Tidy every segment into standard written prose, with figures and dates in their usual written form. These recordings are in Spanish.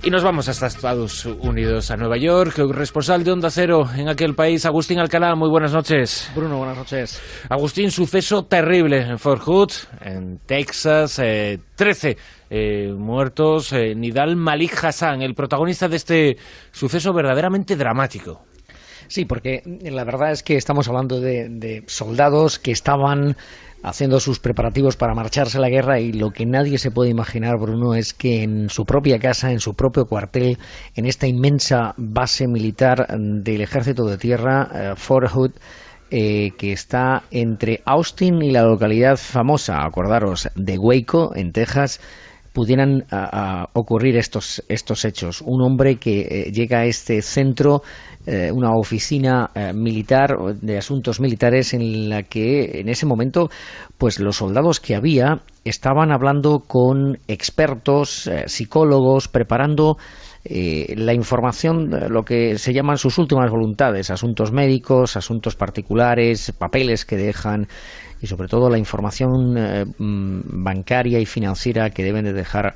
Y nos vamos hasta Estados Unidos, a Nueva York. Corresponsal de Onda Cero en aquel país, Agustín Alcalá, muy buenas noches. Bruno, buenas noches. Agustín, suceso terrible en Fort Hood, en Texas, 13 muertos. Nidal Malik Hassan, el protagonista de este suceso verdaderamente dramático. Sí, porque la verdad es que estamos hablando de soldados que estaban haciendo sus preparativos para marcharse a la guerra, y lo que nadie se puede imaginar, Bruno, es que en su propia casa, en su propio cuartel, en esta inmensa base militar del Ejército de Tierra, Fort Hood, que está entre Austin y la localidad famosa, acordaros, de Waco, en Texas, pudieran ocurrir estos hechos. Un hombre que llega a este centro, una oficina militar de asuntos militares, en la que en ese momento pues los soldados que había estaban hablando con expertos, psicólogos, preparando la información, lo que se llaman sus últimas voluntades, asuntos médicos, asuntos particulares, papeles que dejan, y sobre todo la información bancaria y financiera que deben de dejar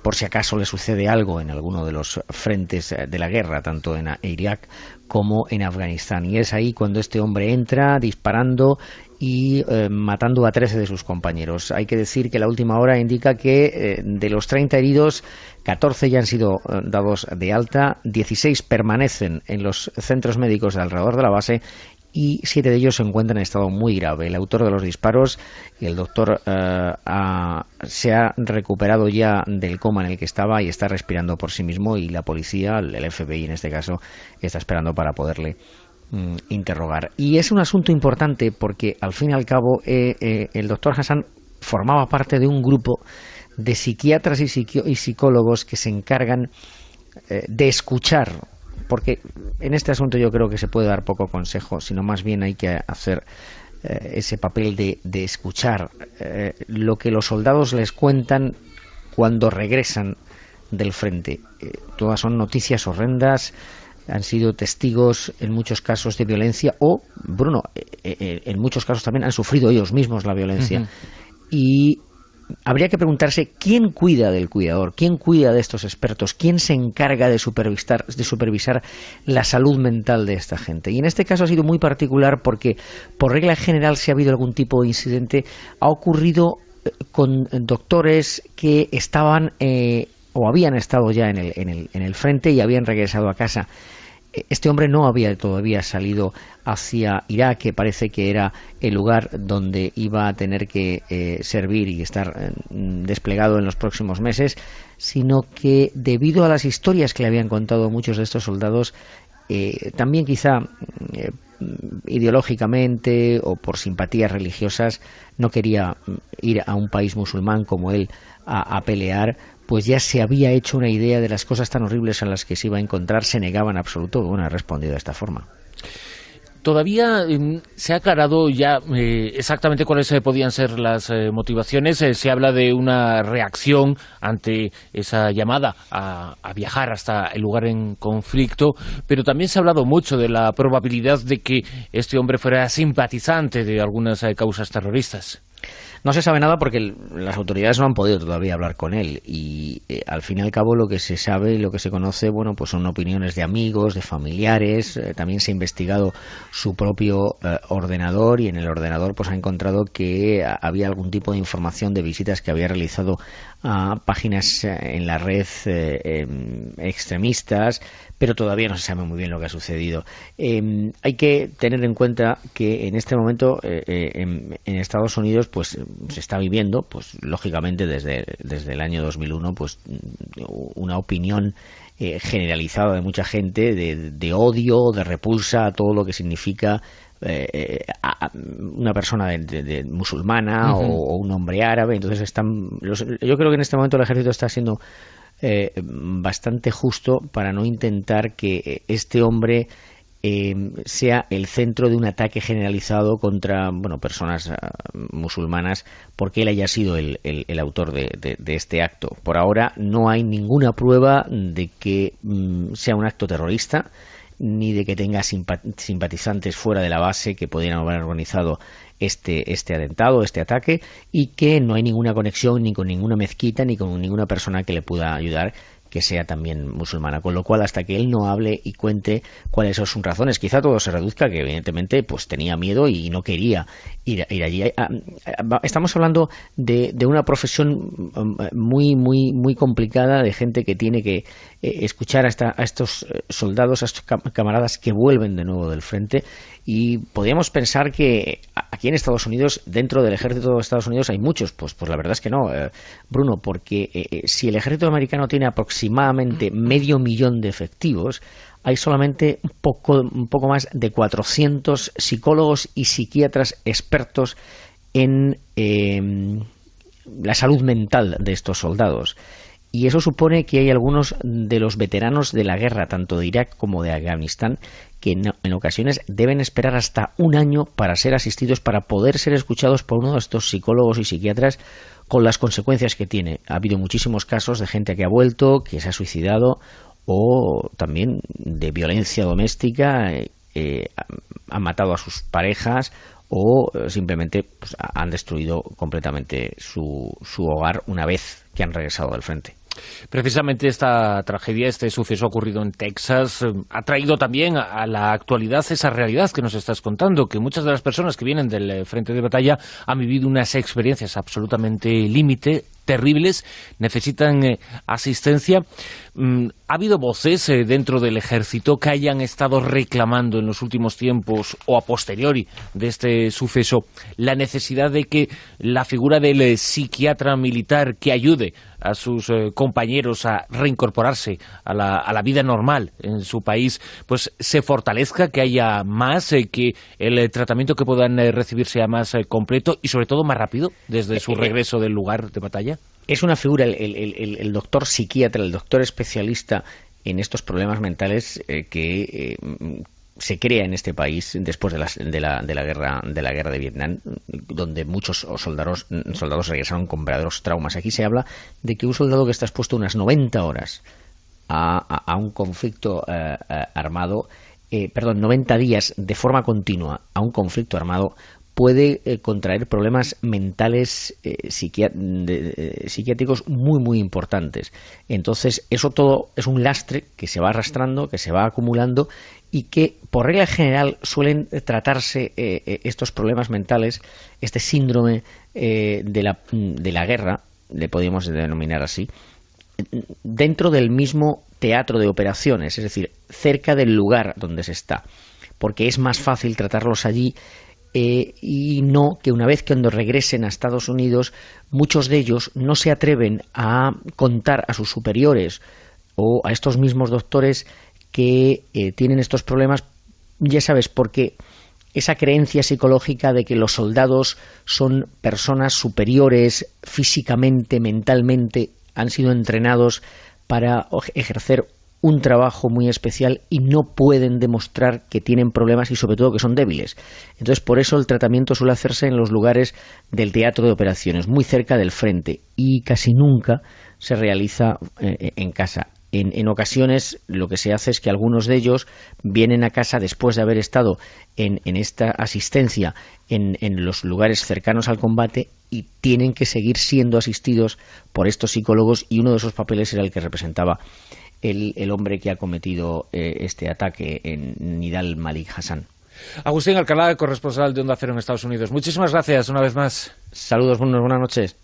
por si acaso le sucede algo en alguno de los frentes de la guerra, tanto en Irak como en Afganistán. Y es ahí cuando este hombre entra disparando y matando a 13 de sus compañeros. Hay que decir que la última hora indica que de los 30 heridos, 14 ya han sido dados de alta, 16 permanecen en los centros médicos de alrededor de la base, y 7 de ellos se encuentran en estado muy grave. El autor de los disparos, el doctor, se ha recuperado ya del coma en el que estaba y está respirando por sí mismo, y la policía, el FBI en este caso, está esperando para poderle interrogar. Y es un asunto importante porque, al fin y al cabo, el doctor Hassan formaba parte de un grupo de psiquiatras y psicólogos que se encargan de escuchar, porque en este asunto yo creo que se puede dar poco consejo, sino más bien hay que hacer ese papel de escuchar lo que los soldados les cuentan cuando regresan del frente. Todas son noticias horrendas, han sido testigos en muchos casos de violencia, o, Bruno, en muchos casos también han sufrido ellos mismos la violencia. Uh-huh. Y habría que preguntarse quién cuida del cuidador, quién cuida de estos expertos, quién se encarga de supervisar la salud mental de esta gente. Y en este caso ha sido muy particular porque, por regla general, si ha habido algún tipo de incidente, ha ocurrido con doctores que estaban o habían estado ya en el frente y habían regresado a casa. Este hombre no había todavía salido hacia Irak, que parece que era el lugar donde iba a tener que servir y estar desplegado en los próximos meses, sino que, debido a las historias que le habían contado muchos de estos soldados, también quizá ideológicamente o por simpatías religiosas, no quería ir a un país musulmán como él a pelear, pues ya se había hecho una idea de las cosas tan horribles a las que se iba a encontrar. Se negaba en absoluto. Bueno, ha respondido de esta forma. ¿Todavía se ha aclarado ya exactamente cuáles podían ser las motivaciones? Se habla de una reacción ante esa llamada a viajar hasta el lugar en conflicto, pero también se ha hablado mucho de la probabilidad de que este hombre fuera simpatizante de algunas causas terroristas. No se sabe nada porque las autoridades no han podido todavía hablar con él, y al fin y al cabo lo que se sabe y lo que se conoce, bueno, pues son opiniones de amigos, de familiares. También se ha investigado su propio ordenador, y en el ordenador pues ha encontrado que había algún tipo de información de visitas que había realizado a páginas en la red extremistas, pero todavía no se sabe muy bien lo que ha sucedido. Hay que tener en cuenta que en este momento en Estados Unidos pues se está viviendo, pues lógicamente desde el año 2001, pues una opinión generalizada de mucha gente de odio, de repulsa a todo lo que significa a una persona de musulmana. Uh-huh. o un hombre árabe. Entonces yo creo que en este momento el ejército está siendo bastante justo para no intentar que este hombre sea el centro de un ataque generalizado contra personas musulmanas, porque él haya sido el autor de este acto. Por ahora no hay ninguna prueba de que sea un acto terrorista, ni de que tenga simpatizantes fuera de la base que podrían haber organizado este atentado, este ataque, y que no hay ninguna conexión ni con ninguna mezquita ni con ninguna persona que le pueda ayudar, que sea también musulmana, con lo cual hasta que él no hable y cuente cuáles son sus razones, quizá todo se reduzca que evidentemente pues tenía miedo y no quería ir allí. Estamos hablando de una profesión muy complicada, de gente que tiene que escuchar a estos soldados, a estos camaradas que vuelven de nuevo del frente, y podríamos pensar que aquí en Estados Unidos, dentro del ejército de Estados Unidos hay muchos, pues la verdad es que no, Bruno, porque si el ejército americano tiene aproximadamente 500.000 de efectivos, hay solamente un poco más de 400 psicólogos y psiquiatras expertos en la salud mental de estos soldados. Y eso supone que hay algunos de los veteranos de la guerra, tanto de Irak como de Afganistán, que en ocasiones deben esperar hasta un año para ser asistidos, para poder ser escuchados por uno de estos psicólogos y psiquiatras, con las consecuencias que tiene. Ha habido muchísimos casos de gente que ha vuelto, que se ha suicidado, o también de violencia doméstica, han matado a sus parejas, o simplemente pues, han destruido completamente su hogar una vez que han regresado del frente. Precisamente esta tragedia, este suceso ocurrido en Texas, ha traído también a la actualidad esa realidad que nos estás contando, que muchas de las personas que vienen del frente de batalla han vivido unas experiencias absolutamente límite, terribles, necesitan asistencia. ¿Ha habido voces dentro del ejército que hayan estado reclamando en los últimos tiempos o a posteriori de este suceso la necesidad de que la figura del psiquiatra militar que ayude a sus compañeros a reincorporarse a la vida normal en su país, pues se fortalezca, que haya más, que el tratamiento que puedan recibir sea más completo y sobre todo más rápido desde su regreso del lugar de batalla? Es una figura, el doctor psiquiatra, el doctor especialista en estos problemas mentales que se crea en este país después de la guerra de Vietnam, donde muchos soldados regresaron con verdaderos traumas. Aquí se habla de que un soldado que está expuesto unas 90 horas a un conflicto armado, 90 días de forma continua a un conflicto armado, puede contraer problemas mentales psiquiátricos muy importantes. Entonces, eso todo es un lastre que se va arrastrando, que se va acumulando, y que, por regla general, suelen tratarse estos problemas mentales, este síndrome de la guerra, le podríamos denominar así, dentro del mismo teatro de operaciones, es decir, cerca del lugar donde se está, porque es más fácil tratarlos allí. Y no que una vez que cuando regresen a Estados Unidos, muchos de ellos no se atreven a contar a sus superiores o a estos mismos doctores que tienen estos problemas, ya sabes, porque esa creencia psicológica de que los soldados son personas superiores físicamente, mentalmente, han sido entrenados para ejercer un trabajo muy especial y no pueden demostrar que tienen problemas y sobre todo que son débiles. Entonces, por eso el tratamiento suele hacerse en los lugares del teatro de operaciones, muy cerca del frente, y casi nunca se realiza en casa. En ocasiones lo que se hace es que algunos de ellos vienen a casa después de haber estado en esta asistencia en los lugares cercanos al combate y tienen que seguir siendo asistidos por estos psicólogos, y uno de esos papeles era el que representaba el hombre que ha cometido este ataque en Nidal Malik Hassan. Agustín Alcalá, corresponsal de Onda Cero en Estados Unidos. Muchísimas gracias una vez más. Saludos, buenas noches.